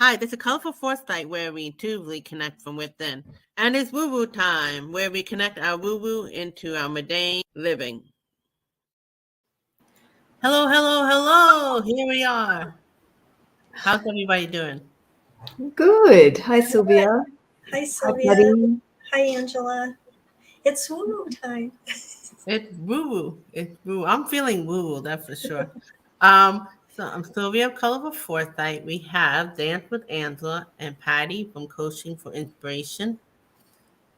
Hi, this is Colorful Foresight, where we intuitively connect from within. And it's woo-woo time, where we connect our woo-woo into our mundane living. Hello, hello, hello. Here we are. How's everybody doing? Good. Hi, Sylvia. Hi, Sylvia. Patti. Hi, Angela. It's woo-woo time. It's woo-woo. It's woo. I'm feeling woo-woo, that's for sure. So I'm Sylvia of Colorful Foresight. We have Dance with Angela and Patti from Coaching for Inspiration.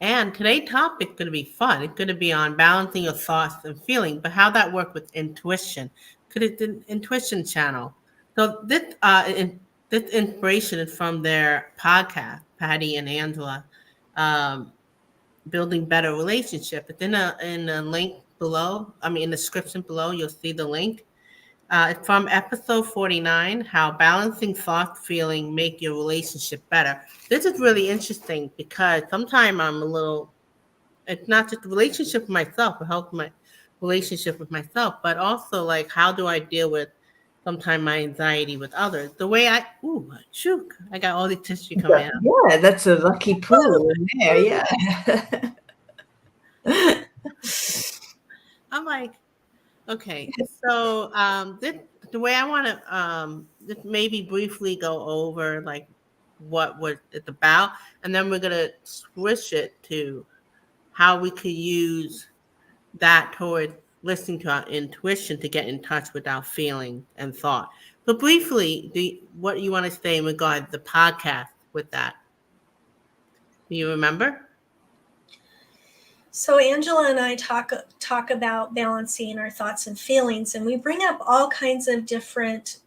And today's topic is going to be fun. It's going to be on balancing your thoughts and feelings, but how that work with intuition. Because it's an intuition channel. So this inspiration is from their podcast, Patti and Angela, Building Better Relationship. It's in a link below. In the description below, you'll see the link. It's from episode 49, How Balancing Thought Feeling Make Your Relationship Better. This is really interesting because sometimes it's not just the relationship with myself, it helps my relationship with myself, but also like how do I deal with sometimes my anxiety with others? The way I got all the tissue coming out. Yeah, that's a lucky pool in there, yeah. I'm like, okay, so the way I want to just maybe briefly go over like what it's about, and then we're gonna switch it to how we could use that toward listening to our intuition to get in touch with our feeling and thought. But briefly, what you want to say in regard to the podcast with that? Do you remember? So Angela and I talk about balancing our thoughts and feelings, and we bring up all kinds of different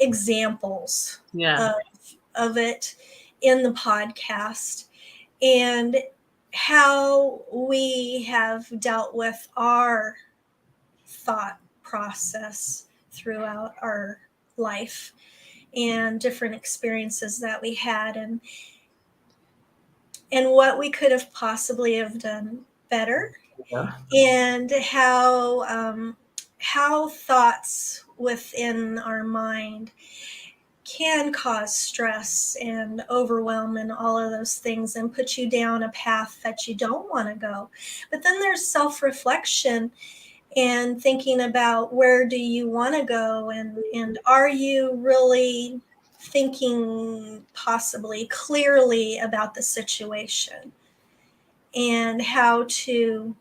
examples of it in the podcast, and how we have dealt with our thought process throughout our life and different experiences that we had, and what we could have possibly have done better, and how thoughts within our mind can cause stress and overwhelm and all of those things and put you down a path that you don't want to go. But then there's self-reflection and thinking about where do you want to go, and are you really thinking possibly clearly about the situation, and how to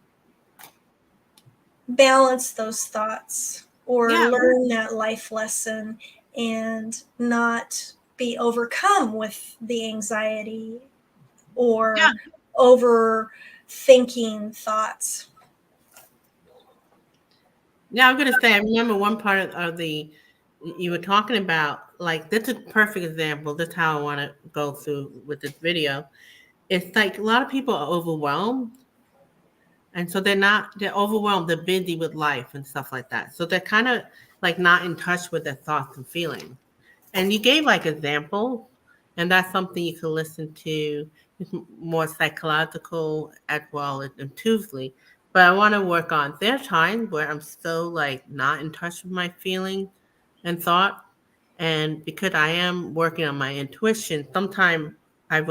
balance those thoughts or learn that life lesson and not be overcome with the anxiety or overthinking thoughts. Yeah, I'm going to say, I remember one part of you were talking about, like, this is a perfect example. That's how I want to go through with this video. It's like a lot of people are overwhelmed. And so they're overwhelmed. They're busy with life and stuff like that. So they're kind of like not in touch with their thoughts and feelings. And you gave like examples, and that's something you can listen to. It's more psychological as well as intuitively. But I want to work on, there are times where I'm so like not in touch with my feeling and thought. And because I am working on my intuition, sometimes I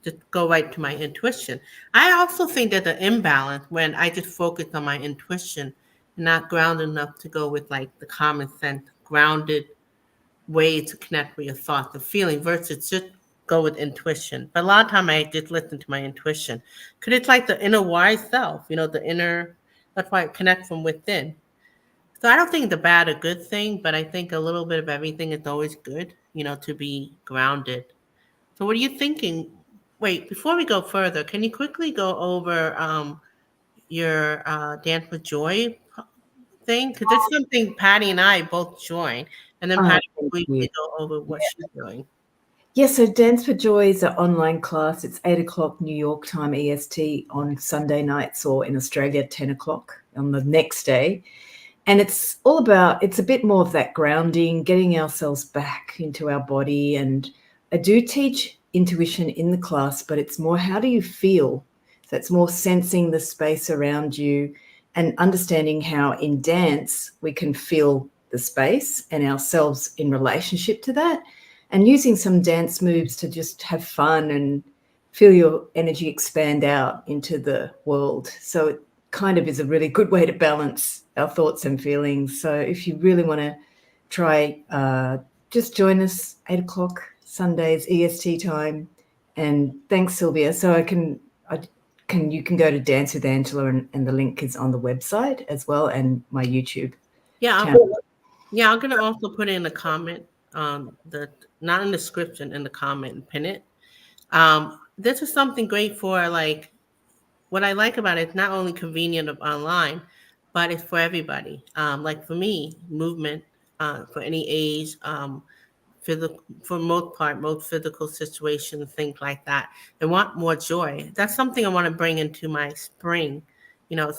just go right to my intuition. I also think that the imbalance when I just focus on my intuition, not grounded enough to go with like the common sense, grounded way to connect with your thoughts and feeling versus just go with intuition. But a lot of time I just listen to my intuition because it's like the inner wise self, that's why I connect from within. So I don't think it's a bad or good thing, but I think a little bit of everything is always good, to be grounded. So what are you thinking? Wait, before we go further, can you quickly go over your Dance with Joy thing? Because it's something Patti and I both join. And then Patti will briefly go over what she's doing. Yeah, so Dance for Joy is an online class. It's 8 o'clock New York time EST on Sunday nights, or in Australia, 10 o'clock on the next day. And it's all about, it's a bit more of that grounding, getting ourselves back into our body. And I do teach intuition in the class, but it's more, how do you feel? So it's more sensing the space around you and understanding how in dance we can feel the space and ourselves in relationship to that. and using some dance moves to just have fun and feel your energy expand out into the world. So it kind of is a really good way to balance our thoughts and feelings. So if you really want to try, just join us 8 o'clock Sundays EST time. And thanks, Silvia. So you can go to Dance with Angela, and the link is on the website as well, and my YouTube channel. I'm gonna also put in a comment on not in the description, in the comment, and pin it. This is something great for, like, what I like about it, it's not only convenient of online, but it's for everybody. Like for me, movement, for any age, physical, for most physical situations, things like that. I want more joy. That's something I want to bring into my spring,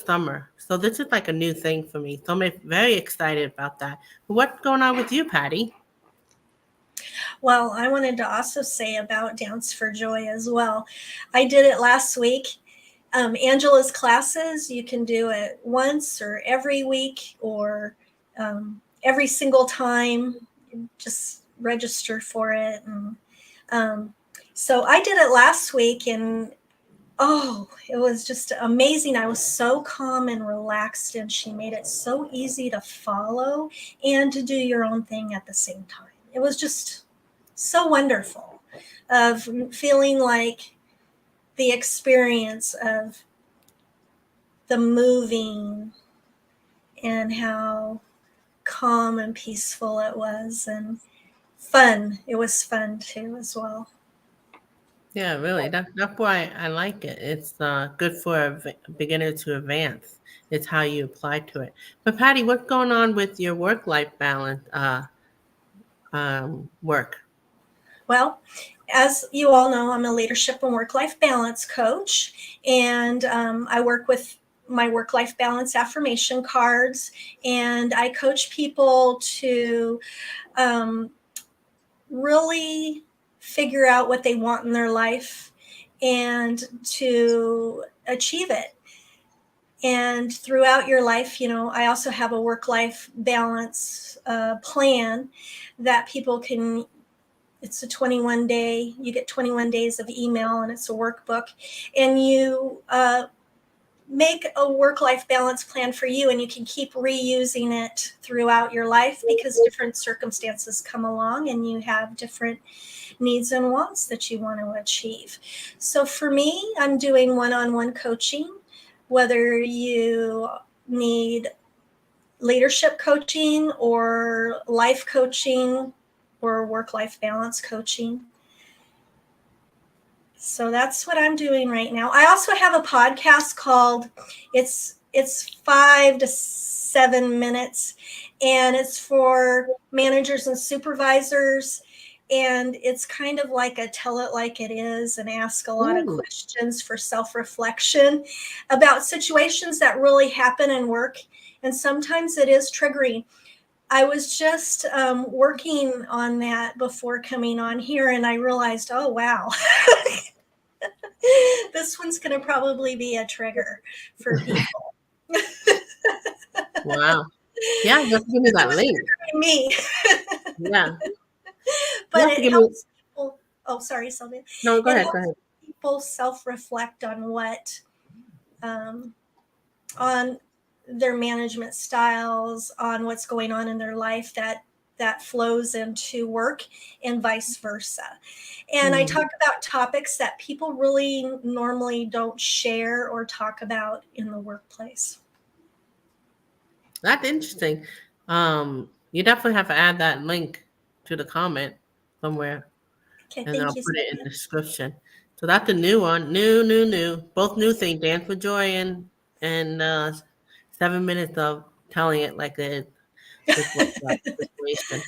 summer. So this is like a new thing for me. So I'm very excited about that. What's going on with you, Patti? Well, I wanted to also say about Dance for Joy as well. I did it last week. Angela's classes, you can do it once or every week or every single time. Just register for it. And so I did it last week, and it was just amazing. I was so calm and relaxed, and she made it so easy to follow and to do your own thing at the same time. It was just so wonderful of feeling like the experience of the moving and how calm and peaceful it was, and fun. It was fun too as well. Yeah, really. That's why I like it. It's good for a beginner to advance. It's how you apply to it. But Patti, what's going on with your work-life balance work? Well, as you all know, I'm a leadership and work-life balance coach, and I work with my work-life balance affirmation cards, and I coach people to really figure out what they want in their life and to achieve it. And throughout your life, I also have a work-life balance plan that people can. It's a 21-day, you get 21 days of email, and it's a workbook. And you make a work-life balance plan for you, and you can keep reusing it throughout your life because different circumstances come along and you have different needs and wants that you want to achieve. So for me, I'm doing one-on-one coaching, whether you need leadership coaching or life coaching or work-life balance coaching. So that's what I'm doing right now. I also have a podcast called it's 5 to 7 minutes, and it's for managers and supervisors, and it's kind of like a tell it like it is and ask a lot of questions for self-reflection about situations that really happen in work, and sometimes it is triggering. I was just working on that before coming on here, and I realized, oh, wow, this one's going to probably be a trigger for people. Wow. Yeah, just give me that link. Me. Yeah. But it helps people. Oh, sorry, Sylvia. No, go ahead. People self-reflect on what, on their management styles, on what's going on in their life that flows into work, and vice versa. And I talk about topics that people really normally don't share or talk about in the workplace. That's interesting. You definitely have to add that link to the comment somewhere. Okay, And thank I'll you. put it in the description. So that's a new one. New. Both new things. Dance with Joy and 7 minutes of telling it like it is. Situation.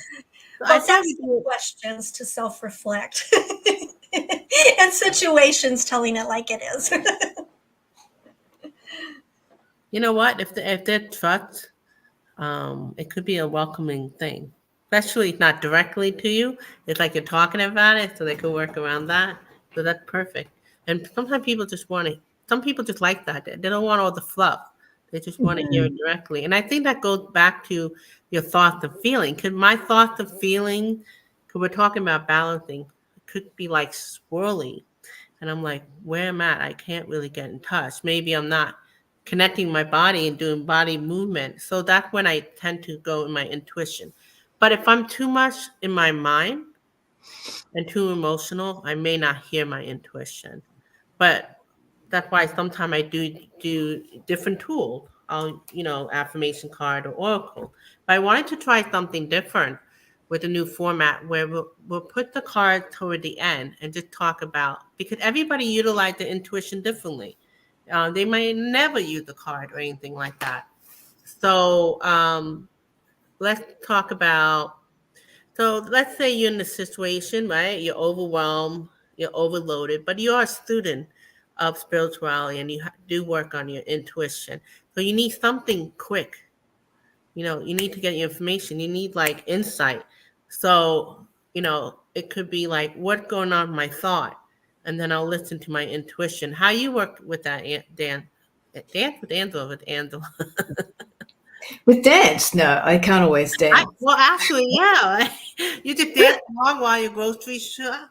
So Well, that's questions to self-reflect and situations telling it like it is. You know what? If they're trust, it could be a welcoming thing. Especially not directly to you. It's like you're talking about it, so they can work around that. So that's perfect. And sometimes people just some people just like that. They don't want all the fluff. They just want to hear it directly. And I think that goes back to your thoughts and feeling. Could my thoughts and feeling because we're talking about balancing. It could be like swirly. And I'm like, where am I at? I can't really get in touch. Maybe I'm not connecting my body and doing body movement. So that's when I tend to go in my intuition. But if I'm too much in my mind and too emotional, I may not hear my intuition. But that's why sometimes I do different tools. I'll, affirmation card or oracle. But I wanted to try something different with a new format where we'll put the card toward the end and just talk about, because everybody utilize the intuition differently. They might never use the card or anything like that. So let's talk about, so let's say you're in a situation, right? You're overwhelmed, you're overloaded, but you are a student of spirituality and you do work on your intuition. So you need something quick. You need to get your information. You need like insight. So, it could be like, what's going on in my thought? And then I'll listen to my intuition. How you work with that, Dan? Dance with Angela. With dance, no, I can't always dance. Well, actually, yeah. You just dance along while your grocery shop,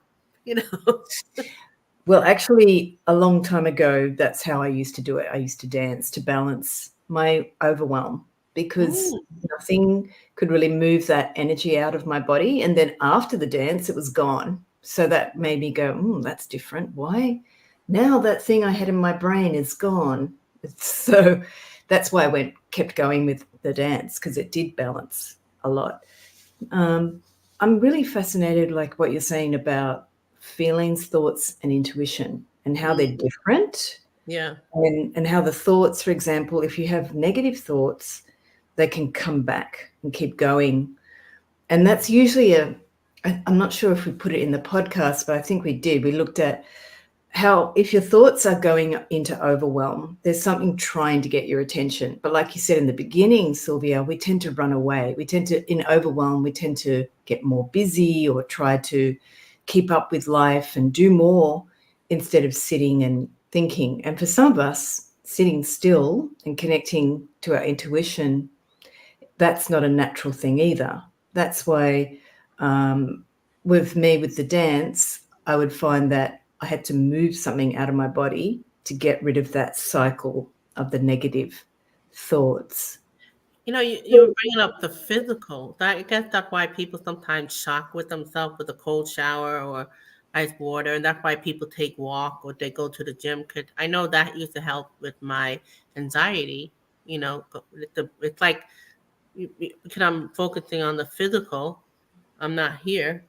Well, actually, a long time ago, that's how I used to do it. I used to dance to balance my overwhelm because nothing could really move that energy out of my body. And then after the dance, it was gone. So that made me go, that's different. Why? Now that thing I had in my brain is gone. So that's why I kept going with the dance, because it did balance a lot. I'm really fascinated, like what you're saying about feelings, thoughts, and intuition, and how they're different. Yeah. And how the thoughts, for example, if you have negative thoughts, they can come back and keep going. And that's usually I'm not sure if we put it in the podcast, but I think we did. We looked at how if your thoughts are going into overwhelm, there's something trying to get your attention. But like you said in the beginning, Silvia, we tend to run away. In overwhelm, we tend to get more busy or try to keep up with life and do more instead of sitting and thinking. And for some of us, sitting still and connecting to our intuition, that's not a natural thing either. That's why with the dance, I would find that I had to move something out of my body to get rid of that cycle of the negative thoughts. You were bringing up the physical. I guess that's why people sometimes shock with themselves with a cold shower or ice water. And that's why people take walk or they go to the gym. Cause I know that used to help with my anxiety. It's like, because I'm focusing on the physical, I'm not here.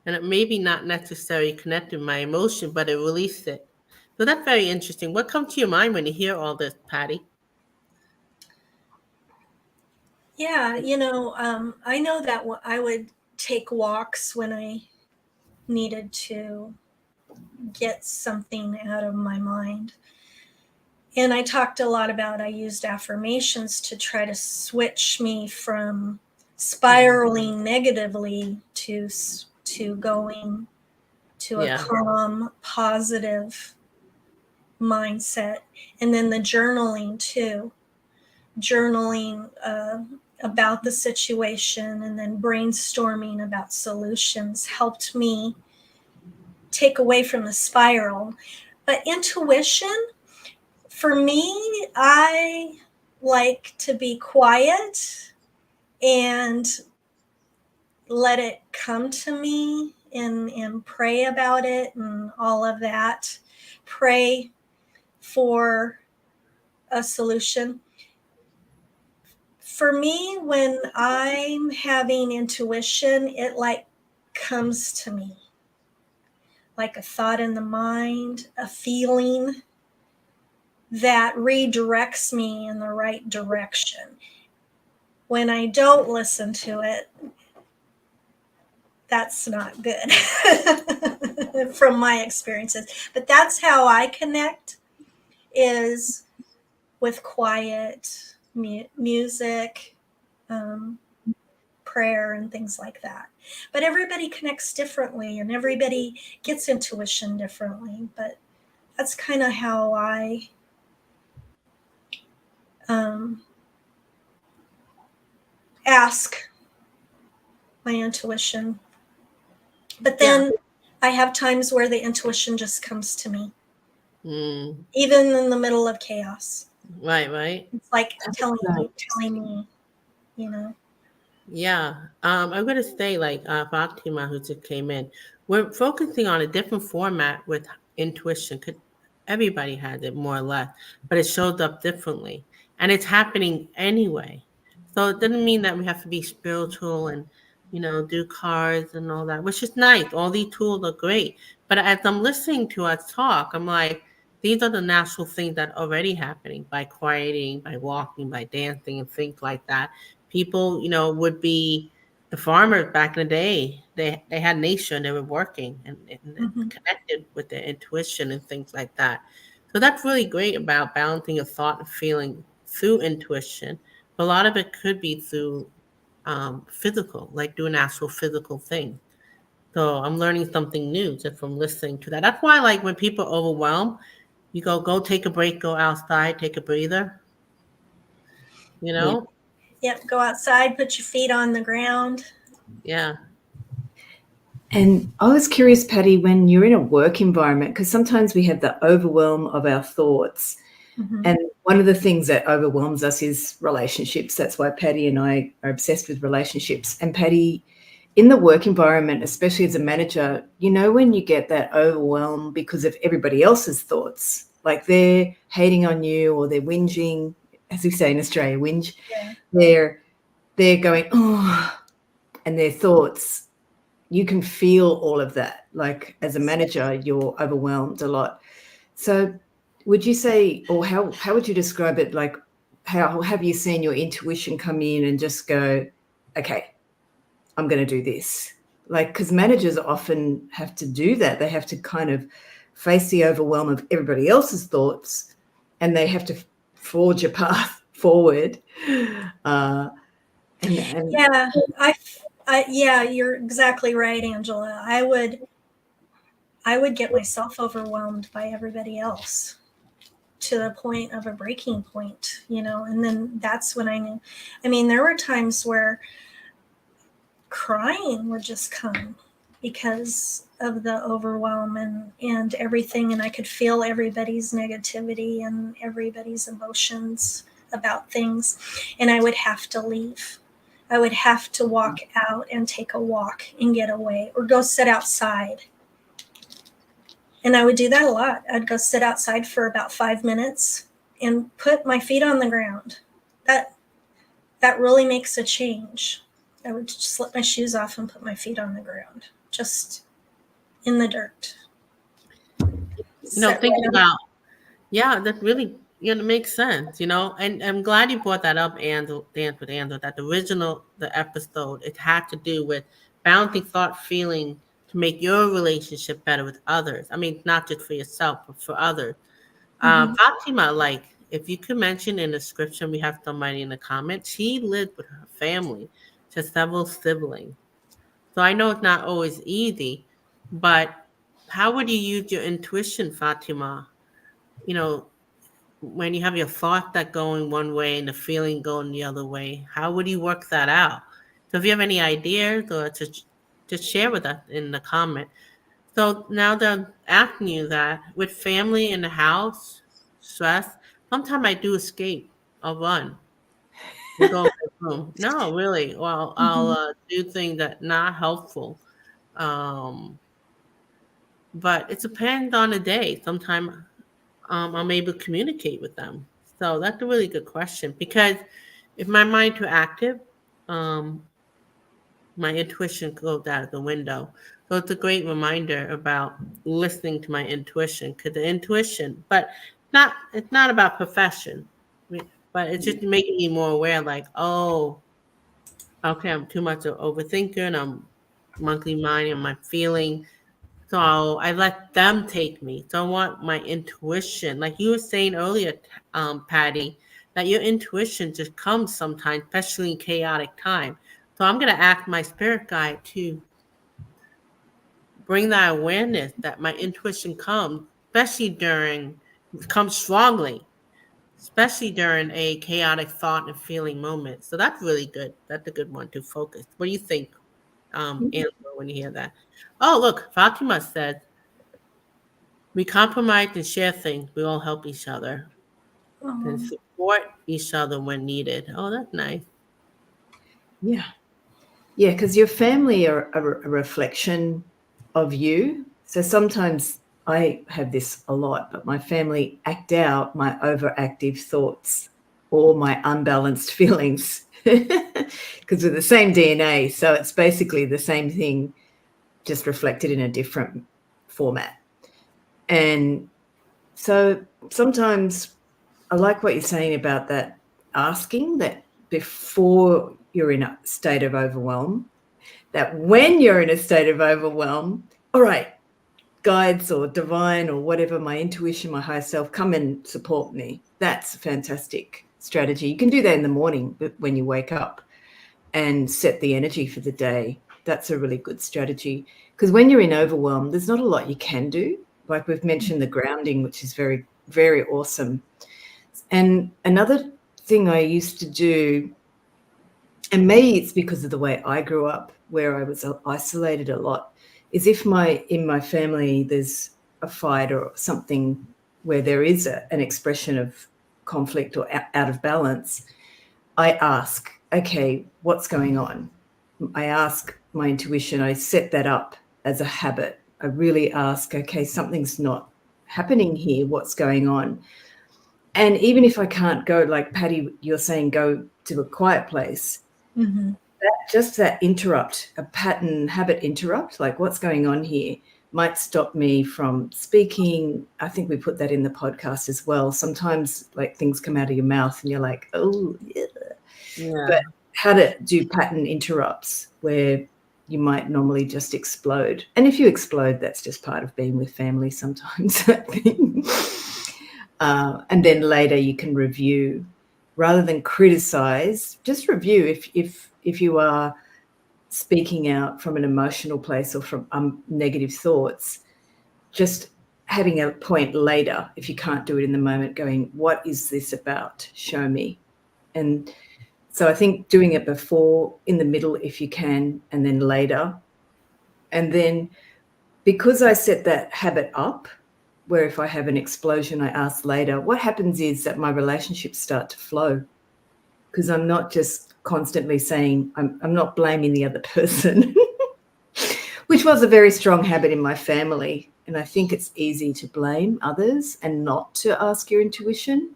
And it may be not necessarily connected to my emotion, but it released it. So that's very interesting. What comes to your mind when you hear all this, Patti? Yeah, I know that I would take walks when I needed to get something out of my mind. And I talked a lot about, I used affirmations to try to switch me from spiraling negatively to going to a calm, positive mindset. And then the journaling too. Journaling about the situation and then brainstorming about solutions helped me take away from the spiral. But intuition, for me, I like to be quiet and let it come to me and pray about it and all of that. Pray for a solution. For me, when I'm having intuition, it like comes to me like a thought in the mind, a feeling that redirects me in the right direction. When I don't listen to it, that's not good from my experiences. But that's how I connect, is with quiet music, prayer, and things like that. But everybody connects differently and everybody gets intuition differently. But that's kind of how I ask my intuition But then I have times where the intuition just comes to me, even in the middle of chaos. Right. It's like telling me, you know. Yeah. I'm going to say, like, Fatima, who just came in, we're focusing on a different format with intuition. Everybody has it more or less, but it shows up differently. And it's happening anyway. So it doesn't mean that we have to be spiritual and, do cards and all that, which is nice. All these tools are great. But as I'm listening to us talk, I'm like, these are the natural things that are already happening by quieting, by walking, by dancing, and things like that. People, would be the farmers back in the day. They had nature, they were working and connected with their intuition and things like that. So that's really great about balancing your thought and feeling through intuition. But a lot of it could be through physical, like doing actual physical thing. So I'm learning something new just from listening to that. That's why, like, when people are overwhelmed, you go take a break, go outside, take a breather. Yep, go outside, put your feet on the ground. Yeah. And I was curious, Patti, when you're in a work environment, because sometimes we have the overwhelm of our thoughts. And one of the things that overwhelms us is relationships. That's why Patti and I are obsessed with relationships. And Patti, in the work environment, especially as a manager, when you get that overwhelm because of everybody else's thoughts, like they're hating on you or they're whinging, as we say in Australia, whinge. Yeah. They're going, oh, and their thoughts, you can feel all of that. Like as a manager, you're overwhelmed a lot. So would you say, or how would you describe it? Like, how have you seen your intuition come in and just go, okay, I'm going to do this? Like, because managers often have to do that. They have to kind of face the overwhelm of everybody else's thoughts, and they have to forge a path forward. Yeah, you're exactly right, Angela. I would get myself overwhelmed by everybody else to the point of a breaking point, and then that's when I knew. I mean, there were times where crying would just come because of the overwhelm and everything, and I could feel everybody's negativity and everybody's emotions about things, and I would have to leave. I would have to walk out and take a walk and get away or go sit outside. And I would do that a lot. I'd go sit outside for about 5 minutes and put my feet on the ground. That really makes a change. I would just slip my shoes off and put my feet on the ground, just in the dirt. Thinking about, that really, makes sense, and I'm glad you brought that up, Angela, Dance with Angela, that the episode, it had to do with balancing thought, feeling, to make your relationship better with others. I mean, not just for yourself, but for others. Fatima, like, if you could mention in the description, we have somebody in the comments, she lived with her family, just several siblings. So I know it's not always easy, but how would you use your intuition, Fatima? When you have your thought that going one way and the feeling going the other way, how would you work that out? So if you have any ideas or just share with us in the comment. So now that I'm asking you that, with family in the house, stress, sometimes I do escape. I'll run and go in the room. No, really. Well, I'll do things that not helpful. Um, but it depends on the day. Sometimes I'm able to communicate with them. So that's a really good question, because if my mind too active, um, my intuition goes out of the window. So it's a great reminder about listening to my intuition, because the intuition, but it's not about profession, but it's just making me more aware, like, oh, okay, I'm too much of an overthinker and I'm monkey mind and my feeling. So I let them take me. So I want my intuition, like you were saying earlier, Patti, that your intuition just comes sometimes, especially in chaotic time. So I'm going to ask my spirit guide to bring that awareness that my intuition comes, comes strongly, especially during a chaotic thought and feeling moment. So that's really good. That's a good one to focus. What do you think, Angela, when you hear that. Oh, look, Fatima said, we compromise and share things. We all help each other and support each other when needed. Oh, that's nice. Yeah. Yeah, because your family are a reflection of you. So sometimes I have this a lot, but my family act out my overactive thoughts or my unbalanced feelings because we're the same DNA. So it's basically the same thing, just reflected in a different format. And so sometimes I like what you're saying about that, asking that before you're in a state of overwhelm, that when you're in a state of overwhelm, all right, guides or divine or whatever, my intuition, my higher self, come and support me. That's a fantastic strategy. You can do that in the morning when you wake up and set the energy for the day. That's a really good strategy, because when you're in overwhelm, there's not a lot you can do. Like we've mentioned the grounding, which is very, very awesome. And another thing I used to do, and maybe it's because of the way I grew up, where I was isolated a lot, is if in my family there's a fight or something where there is an expression of conflict or out of balance, I ask, okay, what's going on? I ask my intuition. I set that up as a habit. I really ask, okay, something's not happening here. What's going on? And even if I can't go, like Patti, you're saying, go to a quiet place, that interrupt, a pattern habit interrupt, like what's going on here, might stop me from speaking. I think we put that in the podcast as well. Sometimes like things come out of your mouth and you're like, oh, yeah. But how to do pattern interrupts where you might normally just explode. And if you explode, that's just part of being with family sometimes, I think. And then later you can review rather than criticize. Just review if you are speaking out from an emotional place or from negative thoughts. Just having a point later, if you can't do it in the moment, going, what is this about? Show me. And so I think doing it before, in the middle if you can, and then later. And then because I set that habit up, where if I have an explosion, I ask later, what happens is that my relationships start to flow, because I'm not just constantly saying, I'm not blaming the other person, which was a very strong habit in my family. And I think it's easy to blame others and not to ask your intuition.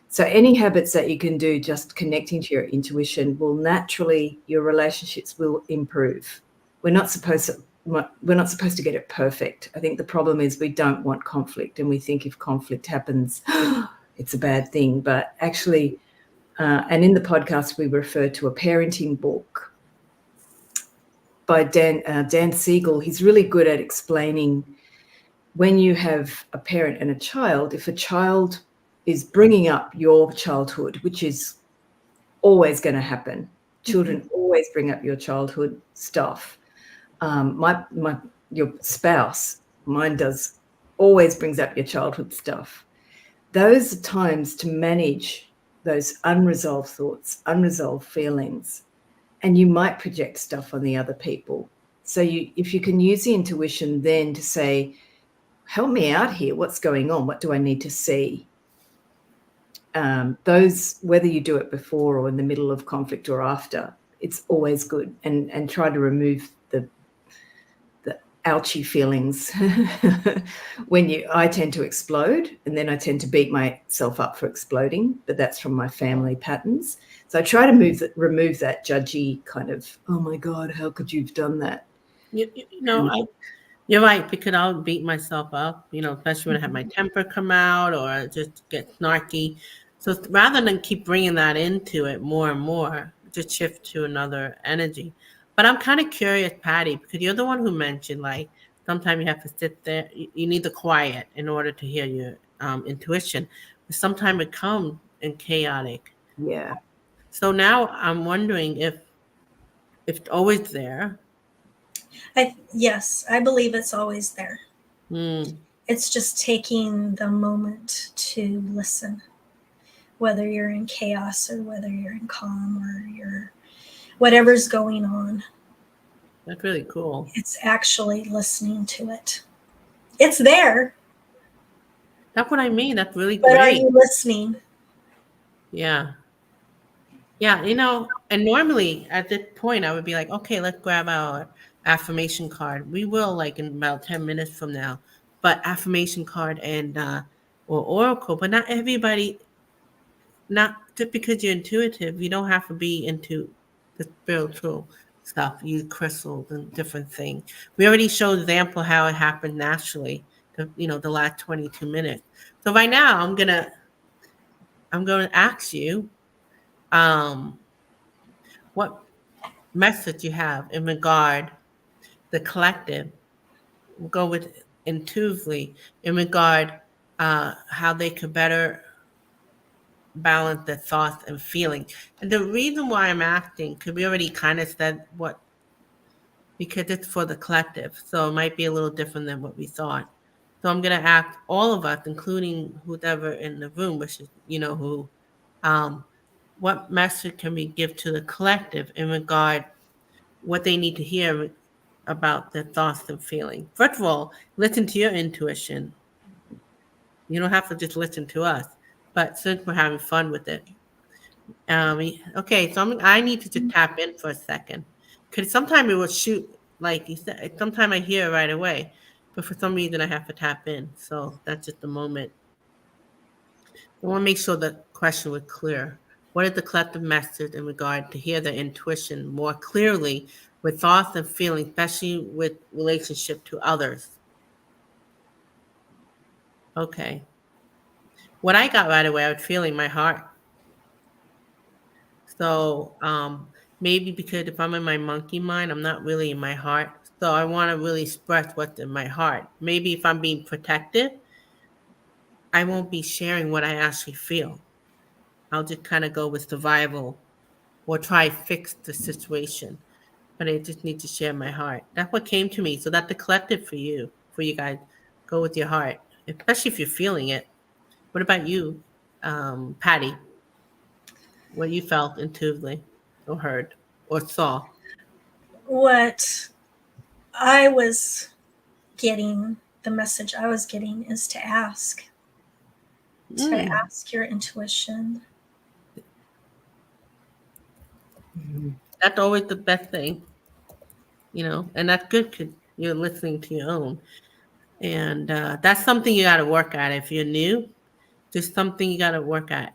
So any habits that you can do, just connecting to your intuition, will naturally, your relationships will improve. We're not supposed to get it perfect. I think the problem is we don't want conflict, and we think if conflict happens, it's a bad thing. But actually, and in the podcast, we refer to a parenting book by Dan Siegel. He's really good at explaining when you have a parent and a child, if a child is bringing up your childhood, which is always going to happen. Children always bring up your childhood stuff. Your spouse, mine does, always brings up your childhood stuff. Those are times to manage those unresolved thoughts, unresolved feelings, and you might project stuff on the other people. So if you can use the intuition then to say, help me out here, what's going on? What do I need to see? Those, whether you do it before or in the middle of conflict or after, it's always good. And try to remove the ouchy feelings. I tend to explode, and then I tend to beat myself up for exploding, but that's from my family patterns. So I try to remove that judgy kind of, oh my God, how could you have done that? You're right, because I'll beat myself up, especially when I have my temper come out or just get snarky. So rather than keep bringing that into it more and more, just shift to another energy. But I'm kind of curious, Patti, because you're the one who mentioned, like, sometimes you have to sit there. You need the quiet in order to hear your intuition. But sometimes it comes in chaotic. Yeah. So now I'm wondering if it's always there. Yes, I believe it's always there. Mm. It's just taking the moment to listen, whether you're in chaos or whether you're in calm or you're whatever's going on. That's really cool. It's actually listening to it. It's there. That's what I mean. That's really But are great. you listening? Yeah. Yeah, and normally at this point I would be like, okay, let's grab our affirmation card. We will, like, in about 10 minutes from now. But affirmation card and or oracle, but not everybody, not just because you're intuitive, you don't have to be into the spiritual stuff, use crystals and different things. We already showed example how it happened naturally, the last 22 minutes. So right now I'm gonna ask you, um, what message you have in regard the collective. We'll go with intuitively in regard how they could better balance their thoughts and feelings. And the reason why I'm asking, because we already kind of said what, because it's for the collective, so it might be a little different than what we thought. So I'm going to ask all of us, including whoever in the room, which is who, um, what message can we give to the collective in regard what they need to hear about their thoughts and feelings. First of all, listen to your intuition. You don't have to just listen to us, but since we're having fun with it, okay. So I need to just tap in for a second, because sometimes it will shoot, like you said. Sometimes I hear it right away, but for some reason I have to tap in. So that's just the moment. I want to make sure the question was clear. What is the collective message in regard to hear the intuition more clearly with thoughts and feelings, especially with relationship to others? Okay. What I got right away, I was feeling my heart. So maybe because if I'm in my monkey mind, I'm not really in my heart. So I want to really express what's in my heart. Maybe if I'm being protected, I won't be sharing what I actually feel. I'll just kind of go with survival or try to fix the situation. But I just need to share my heart. That's what came to me. So that's the collective for you guys. Go with your heart, especially if you're feeling it. What about you, Patti? What you felt intuitively or heard or saw? What I was getting, the message I was getting is to ask. To ask your intuition. That's always the best thing, and that's good because you're listening to your own. And that's something you got to work at. If you're new, just something you got to work at.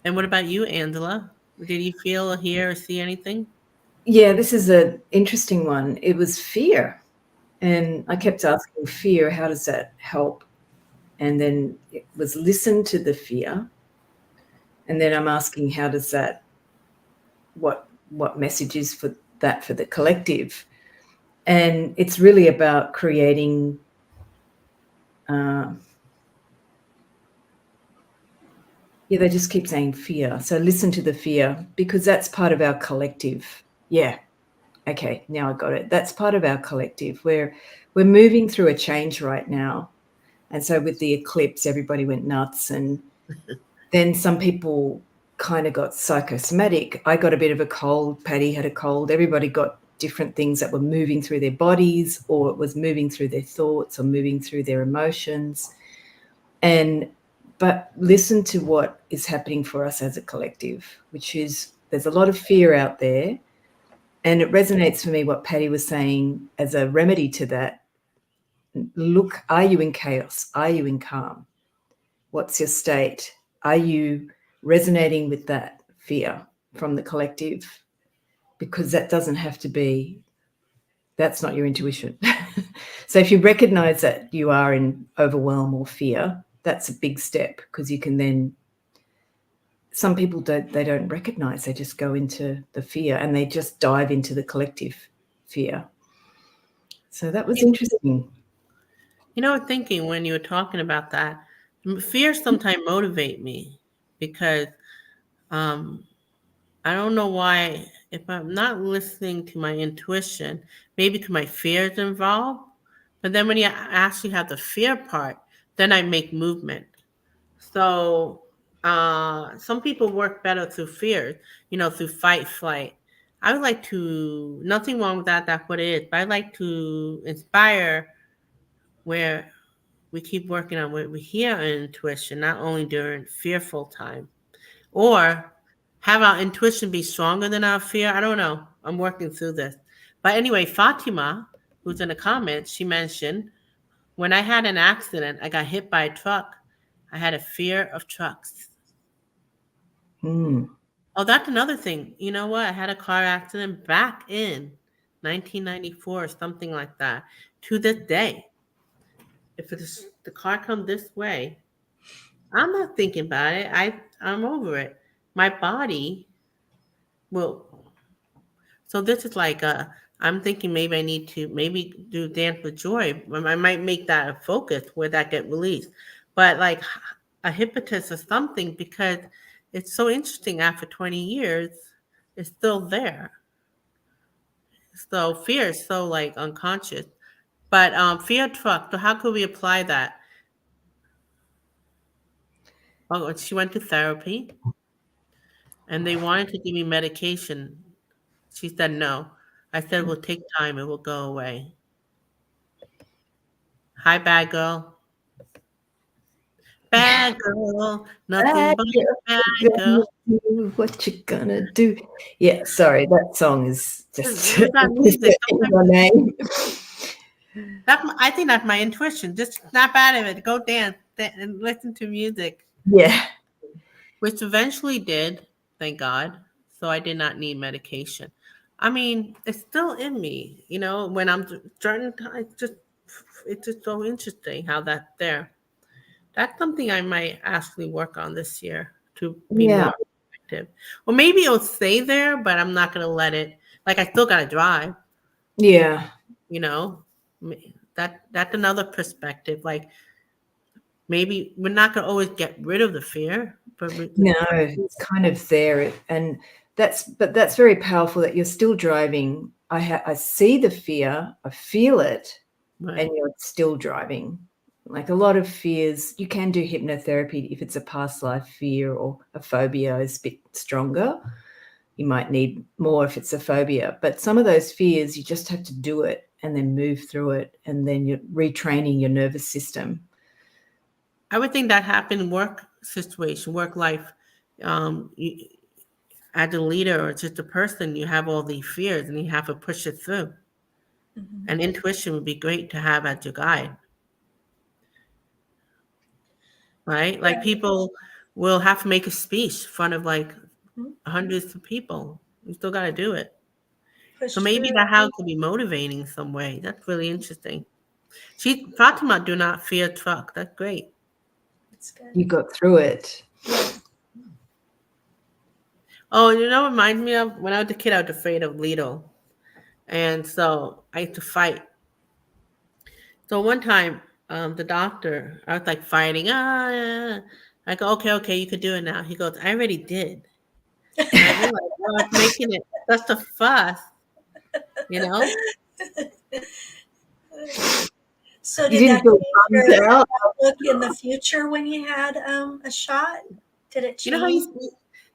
And what about you, Angela? Did you feel or hear or see anything? Yeah, this is an interesting one. It was fear. And I kept asking fear, how does that help? And then it was listen to the fear. And then I'm asking, how does that, what message is for that for the collective? And it's really about creating they just keep saying fear. So listen to the fear, because that's part of our collective. Yeah. Okay, now I got it. That's part of our collective. We're moving through a change right now. And so with the eclipse, everybody went nuts. And then some people kind of got psychosomatic. I got a bit of a cold. Patti had a cold. Everybody got different things that were moving through their bodies, or it was moving through their thoughts or moving through their emotions. But listen to what is happening for us as a collective, which is there's a lot of fear out there. And it resonates for me what Patti was saying as a remedy to that. Look, are you in chaos? Are you in calm? What's your state? Are you resonating with that fear from the collective? Because that doesn't have to be, that's not your intuition. So if you recognize that you are in overwhelm or fear, that's a big step, because you can then, some people don't recognize, they just go into the fear and they just dive into the collective fear. So that was interesting. Thinking when you were talking about that, fear sometimes motivate me because I don't know why, if I'm not listening to my intuition, maybe because my fear is involved. But then when you actually have the fear part, then I make movement. So some people work better through fear, through fight, flight. I would like to, nothing wrong with that, that's what it is, but I'd like to inspire where we keep working on what we hear our intuition, not only during fearful time, or have our intuition be stronger than our fear. I don't know. I'm working through this. But anyway, Fatima, who's in the comments, she mentioned, when I had an accident, I got hit by a truck. I had a fear of trucks. Mm. Oh, that's another thing. You know what? I had a car accident back in 1994 or something like that. To this day, if the car comes this way, I'm not thinking about it. I'm over it. My body will. So this is like I'm thinking maybe I need to maybe do Dance with Joy. I might make that a focus where that get released. But like a hypnotist or something, because it's so interesting after 20 years, it's still there. So fear is so like unconscious. But fear truck, so how could we apply that? Oh, she went to therapy and they wanted to give me medication. She said no. I said, we'll take time, it will go away. Hi, bad girl. Bad girl, nothing but a bad girl. What you gonna do? Yeah, sorry, that song is just That music, my name. I think that's my intuition. Just snap out of it, go dance and listen to music. Yeah. Which eventually did, thank God. So I did not need medication. I mean, it's still in me, you know, when I'm starting to, it's just so interesting how that's there. That's something I might actually work on this year to be more effective. Or maybe it'll stay there, but I'm not going to let it, like I still got to drive, Yeah. you know, that's another perspective. Like maybe we're not going to always get rid of the fear, but No, it's kind of there, and that's very powerful that you're still driving. I see the fear, I feel it, right. and you're still driving. Like a lot of fears, you can do hypnotherapy if it's a past life fear or a phobia is a bit stronger. You might need more if it's a phobia, but some of those fears, you just have to do it and then move through it, and then you're retraining your nervous system. I would think that happened in work situation, work life. As a leader or just a person, you have all these fears and you have to push it through. Mhm. And intuition would be great to have as your guide. Right? Like people will have to make a speech in front of like hundreds of people. You still got to do it. Push So maybe through. that how it could be motivating some way. That's really interesting. Fatima do not fear truck. That's great. That's good. You got through it. Yeah. Oh, you know what reminds me of? When I was a kid, I was afraid of Lido. And so I used to fight. So one time, the doctor, I was like fighting. I go, okay, you could do it now. He goes, I already did. And I realized I was making it just a fuss, you know? So You did didn't that feel change bummed your out? outlook in the future when you had a shot? Did it You know how change?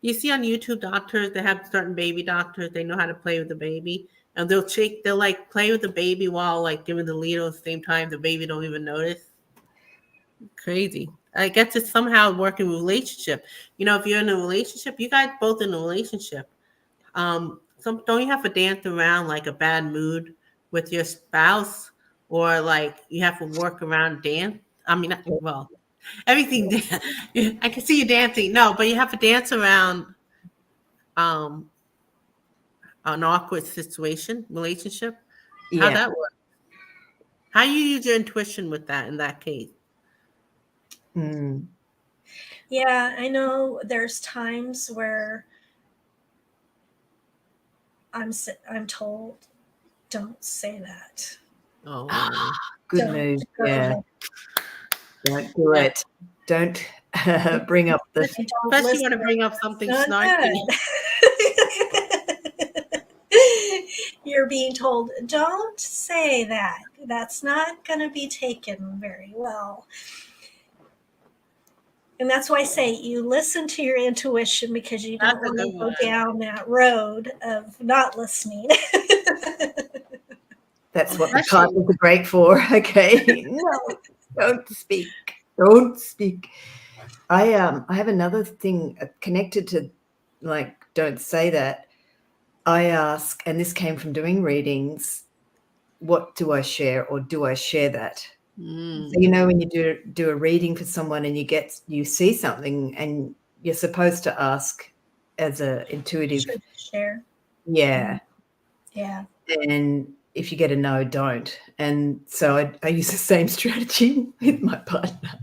you see on YouTube doctors, they have certain baby doctors, they know how to play with the baby. And they'll like play with the baby while like giving the needle at the same time. The baby don't even notice. Crazy. I guess it's somehow working with relationship. You know, if you're in a relationship, you guys both in a relationship. Don't you have to dance around like a bad mood with your spouse, or like you have to work around dance? I mean, well, everything. I can see you dancing. No, but you have to dance around um an awkward situation, relationship. How Yeah. that work? How you use your intuition with that in that case? Mm. Yeah, I know there's times where I'm told, don't say that. Oh, Good Don't move. go Yeah. there. Don't do yeah. it. Don't bring up the. If you don't Especially listen, want to bring up it's something not snarky. good. You're being told, don't say that. That's not going to be taken very well. And that's why I say you listen to your intuition, because you don't That's a want to good go one. down that road of not listening. That's what the partners are great for. Okay. No, don't speak. Don't speak. I have another thing connected to, like, don't say that. I ask, and this came from doing readings, what do I share, or do I share that? So, you know, when you do a reading for someone and you see something, and you're supposed to ask as a intuitive, Should share. yeah. Yeah. And if you get a no, don't. And so I use the same strategy with my partner.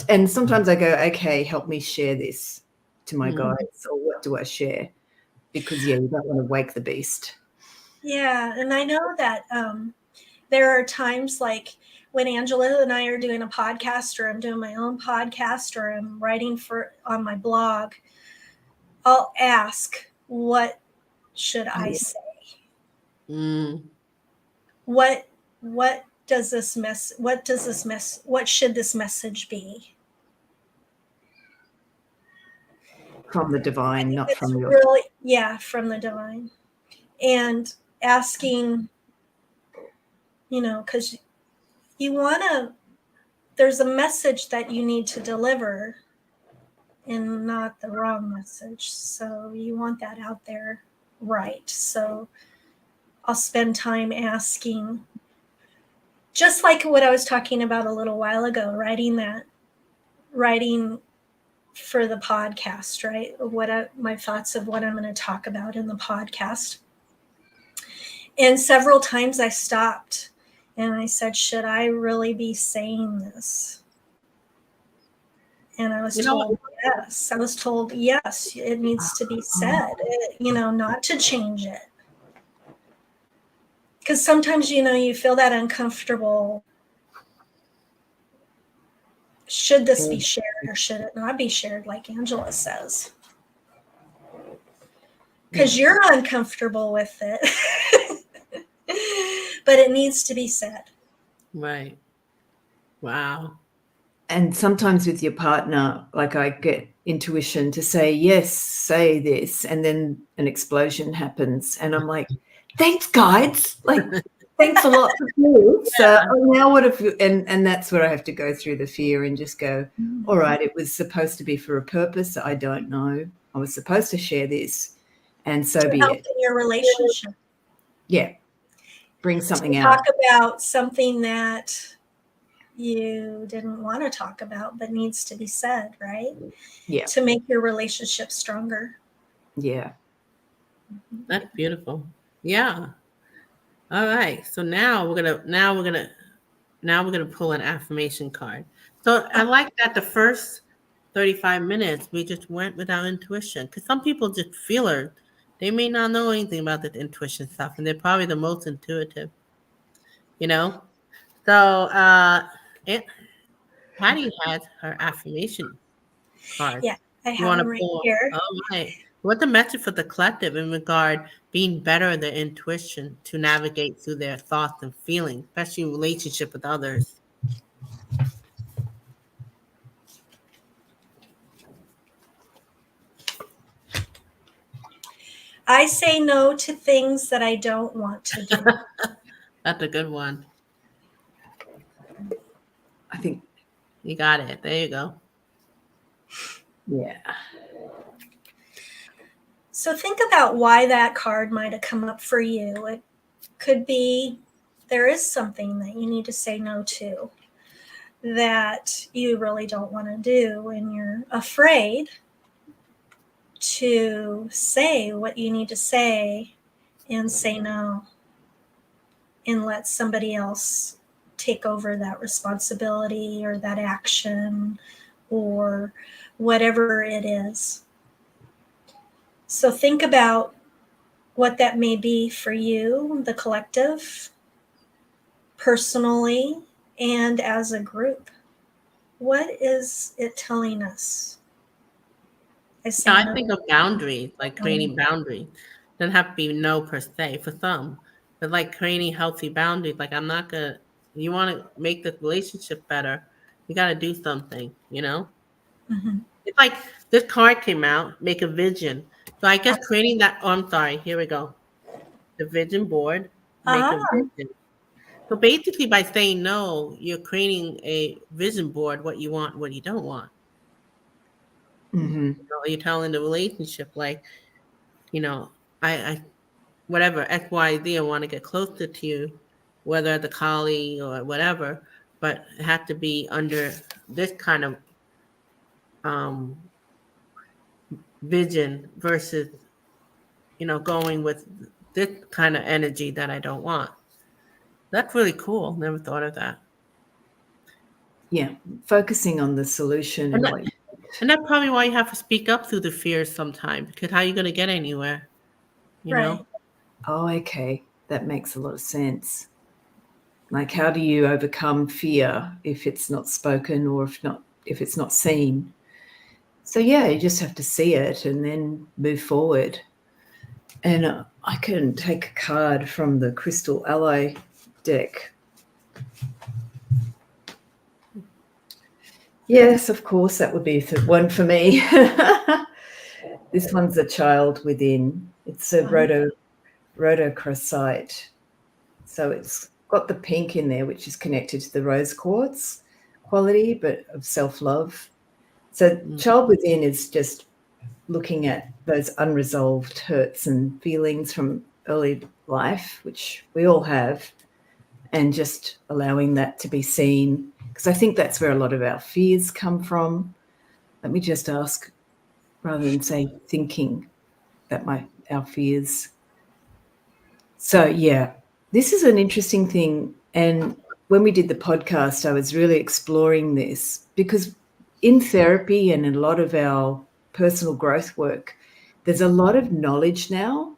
And sometimes I go, okay, help me share this to my guides, or what do I share? Because, yeah, you don't want to wake the beast. Yeah. And I know that there are times like when Angela and I are doing a podcast, or I'm doing my own podcast, or I'm writing on my blog, I'll ask, what should I say? What should this message be? From the divine, not from your... Really, yeah, from the divine. And asking, because you want to, there's a message that you need to deliver and not the wrong message. So you want that out there right. So I'll spend time asking, just like what I was talking about a little while ago, writing for the podcast, right? My thoughts of what I'm going to talk about in the podcast. And several times I stopped and I said, should I really be saying this? And I was told yes. I was told yes, it needs to be said, not to change it. Because sometimes, you feel that uncomfortable. Should this be shared or should it not be shared, like Angela says? Because you're uncomfortable with it. But it needs to be said. Right. Wow. And sometimes with your partner, like, I get intuition to say, yes, say this, and then an explosion happens. And I'm like, thanks, guides. Like, thanks a lot for this. Yeah. Now what if, and that's where I have to go through the fear and just go, all right, it was supposed to be for a purpose. I don't know. I was supposed to share this, and so be it. In your relationship. Yeah. Bring something out. Talk about something that you didn't want to talk about but needs to be said, right? Yeah. To make your relationship stronger. Yeah. That's beautiful. Yeah. All right. So now we're gonna pull an affirmation card. So I like that the first 35 minutes we just went with our intuition, because some people just feel it. They may not know anything about the intuition stuff, and they're probably the most intuitive. So Patti has her affirmation card. Yeah, I You have want them to right pull? here. All right. What's the message for the collective in regard being better at their intuition to navigate through their thoughts and feelings, especially in relationship with others? I say no to things that I don't want to do. That's a good one. I think You got it. There you go. Yeah. So think about why that card might have come up for you. It could be there is something that you need to say no to that you really don't want to do, and you're afraid to say what you need to say and say no and let somebody else take over that responsibility or that action or whatever it is. So think about what that may be for you, the collective, personally, and as a group. What is it telling us? I think of boundaries, like creating boundaries. Doesn't have to be no per se for some, but like creating healthy boundaries. Like you want to make the relationship better, you got to do something, Mhm. It's like this card came out, make a vision. So I guess creating that, oh, I'm sorry, here we go. The vision board, make a Ah, vision. So basically by saying no, you're creating a vision board, what you want, what you don't want. Mm-hmm. You're telling the relationship, like, I whatever, XYZ, I want to get closer to you, whether as a colleague or whatever, but it has to be under this kind of um, vision versus, going with this kind of energy that I don't want. That's really cool. Never thought of that. Yeah, focusing on the solution And and that, what. and that's probably why you have to speak up through the fears sometimes, because how are you going to get anywhere? You right. know? Oh, okay, that makes a lot of sense. Like, how do you overcome fear if it's not spoken or if it's not seen? So yeah, you just have to see it and then move forward. And I can take a card from the Crystal Ally deck. Yes, of course, that would be one for me. This one's a child within. It's a rhodochrosite. So it's got the pink in there, which is connected to the rose quartz quality, but of self-love. So child within is just looking at those unresolved hurts and feelings from early life, which we all have, and just allowing that to be seen. Because I think that's where a lot of our fears come from. Let me just ask, rather than say thinking that our fears. So yeah, this is an interesting thing. And when we did the podcast, I was really exploring this because in therapy and in a lot of our personal growth work, there's a lot of knowledge now,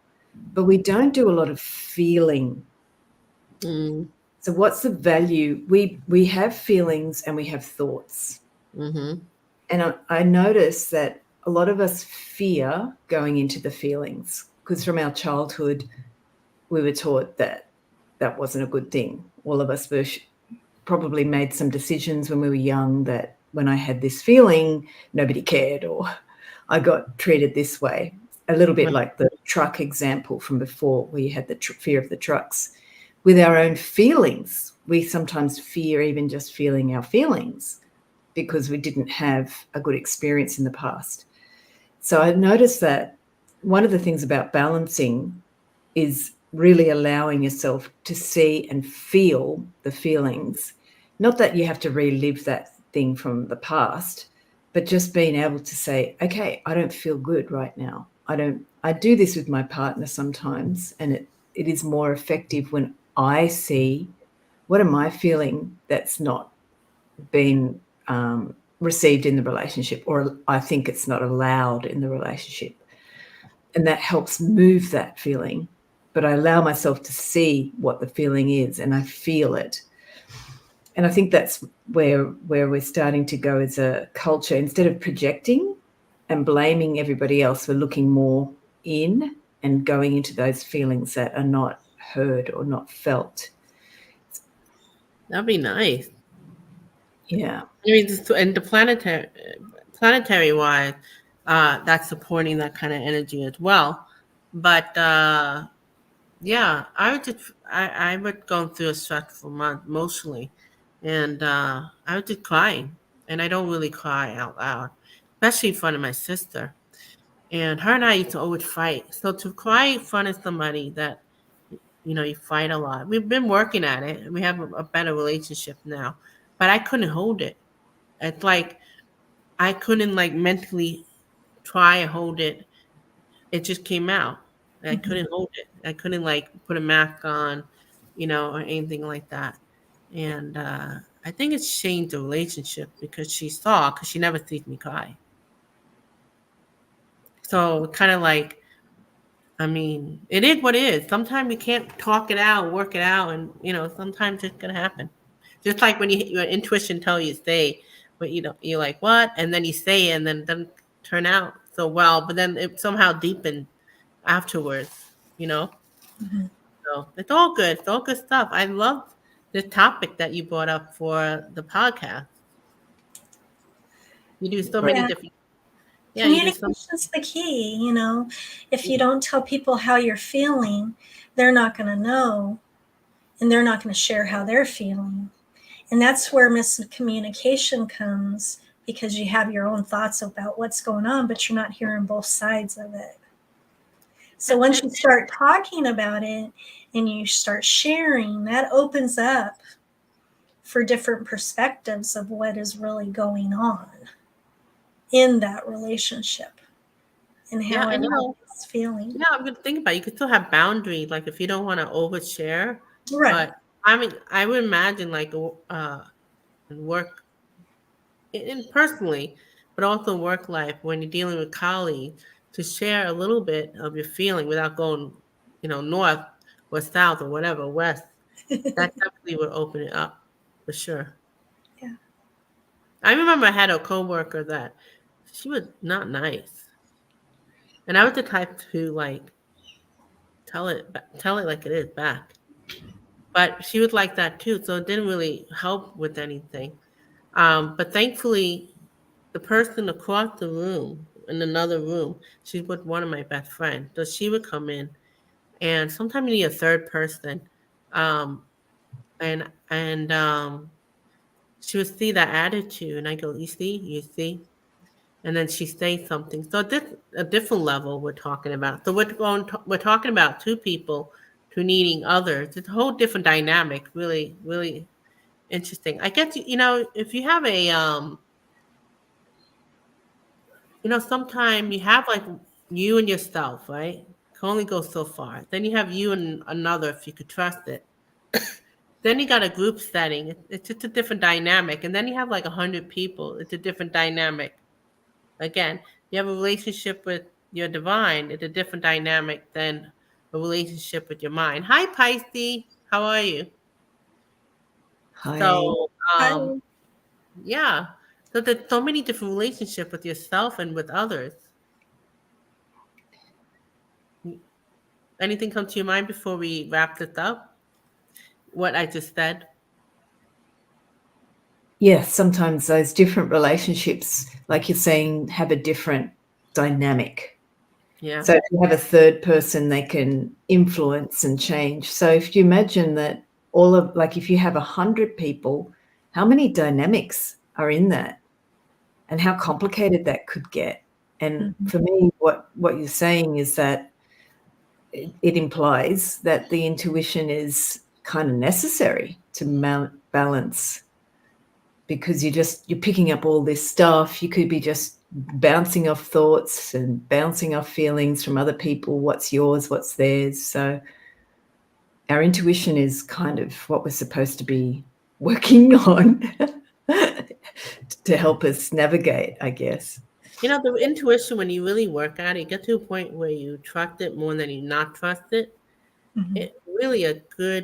but we don't do a lot of feeling. Mm. So what's the value? We have feelings and we have thoughts. Mm-hmm. And I notice that a lot of us fear going into the feelings because from our childhood, we were taught that that wasn't a good thing. All of us probably made some decisions when we were young that when I had this feeling, nobody cared or I got treated this way. A little bit like the truck example from before where you had the fear of the trucks. With our own feelings, we sometimes fear even just feeling our feelings because we didn't have a good experience in the past. So I noticed that one of the things about balancing is really allowing yourself to see and feel the feelings. Not that you have to relive that thing from the past, but just being able to say, okay, I don't feel good right now. I do this with my partner sometimes, and it is more effective when I see what am I feeling that's not been received in the relationship, or I think it's not allowed in the relationship. And that helps move that feeling. But I allow myself to see what the feeling is and I feel it. And I think that's where we're starting to go as a culture. Instead of projecting and blaming everybody else, we're looking more in and going into those feelings that are not heard or not felt. That'd be nice. Yeah. I mean, and the planetary wise, that's supporting that kind of energy as well. But yeah, I would go through a stressful month emotionally, and I was just crying, and I don't really cry out loud, especially in front of my sister. And her and I used to always fight. So to cry in front of somebody that you fight a lot. We've been working at it. We have a better relationship now, but I couldn't hold it. It's like I couldn't like mentally try and hold it. It just came out. I couldn't hold it. I couldn't like put a mask on, or anything like that. And I think it's changed the relationship because she never sees me cry. So kind of like, I mean, it is what it is. Sometimes you can't talk it out, work it out, and sometimes it's gonna happen. Just like when your intuition tell you to say, but you're like what, and then you say it, and then it doesn't turn out so well, but then it somehow deepened afterwards. Mhm. So it's all good. It's all good stuff. I love the topic that you brought up for the podcast. You do so many Yeah. different. Yeah, you do some. Communication's the key, you know. If you don't tell people how you're feeling, they're not going to know, and they're not going to share how they're feeling. And that's where miscommunication comes, because you have your own thoughts about what's going on, but you're not hearing both sides of it. So once you start talking about it and you start sharing, that opens up for different perspectives of what is really going on in that relationship and how And everyone's feeling. yeah, I'm gonna think about it. You could still have boundaries, like if you don't want to overshare. Right. But I mean, I would imagine like work in personally, but also work life when you're dealing with colleagues to share a little bit of your feeling without going, north or south or whatever, west. That definitely would open it up for sure. Yeah. I remember I had a coworker that she was not nice, and I was the type to like tell it like it is back. But she was like that too, so it didn't really help with anything. But thankfully, the person across the room in another room, she's with one of my best friends, so she would come in, and sometimes you need a third person, um, and she would see that attitude, and I go, you see, and then she says something. So this a different level we're talking about. So we're talking about two people to needing others. It's a whole different dynamic. Really, really interesting. I guess if you have a sometimes you have like you and yourself, right? Can only go so far. Then you have you and another if you could trust it. Then you got a group setting. It's just a different dynamic. And then you have like 100 people. It's a different dynamic. Again, you have a relationship with your divine. It's a different dynamic than a relationship with your mind. Hi, Pisces. How are you? Hi. So, Hi. yeah. So there's so many different relationships with yourself and with others. Anything come to your mind before we wrap this up? What I just said? Yes, sometimes those different relationships, like you're saying, have a different dynamic. Yeah. So if you have a third person, they can influence and change. So if you imagine that if you have 100 people, how many dynamics are in that and how complicated that could get? And for me, what you're saying is that it implies that the intuition is kind of necessary to balance, because you're picking up all this stuff. You could be just bouncing off thoughts and bouncing off feelings from other people. What's yours, what's theirs. So our intuition is kind of what we're supposed to be working on to help us navigate, I guess. The intuition, when you really work at it, you get to a point where you trust it more than you not trust it. It's really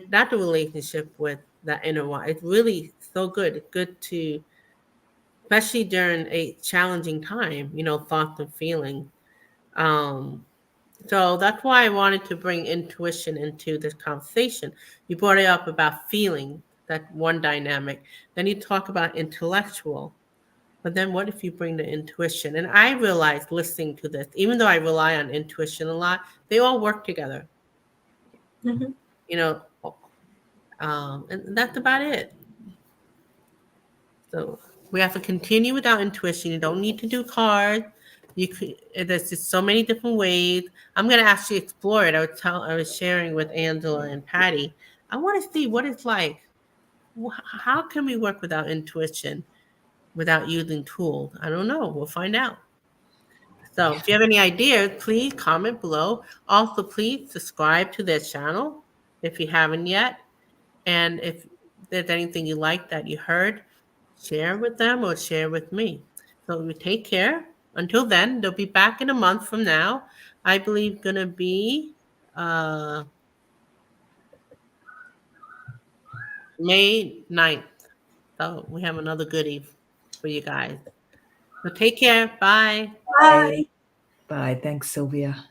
not the relationship with that inner one. It's really so good. It's good to, especially during a challenging time, thoughts and feelings. So that's why I wanted to bring intuition into this conversation. You brought it up about feeling, that one dynamic. Then you talk about intellectual. But then what if you bring the intuition? And I realized listening to this, even though I rely on intuition a lot, they all work together. And that's about it. So we have to continue with our intuition. You don't need to do cards. There's just so many different ways. I'm going to actually explore it. I was sharing with Angela and Patti. I want to see what it's like. How can we work with our intuition without using tools? I don't know. We'll find out. So if you have any ideas, please comment below. Also, please subscribe to their channel if you haven't yet. And if there's anything you like that you heard, share with them or share with me. So we take care. Until then, they'll be back in a month from now. I believe going to be May 9th. So we have another goodie for you guys. So take care. Bye. Bye. Bye. Thanks, Sylvia.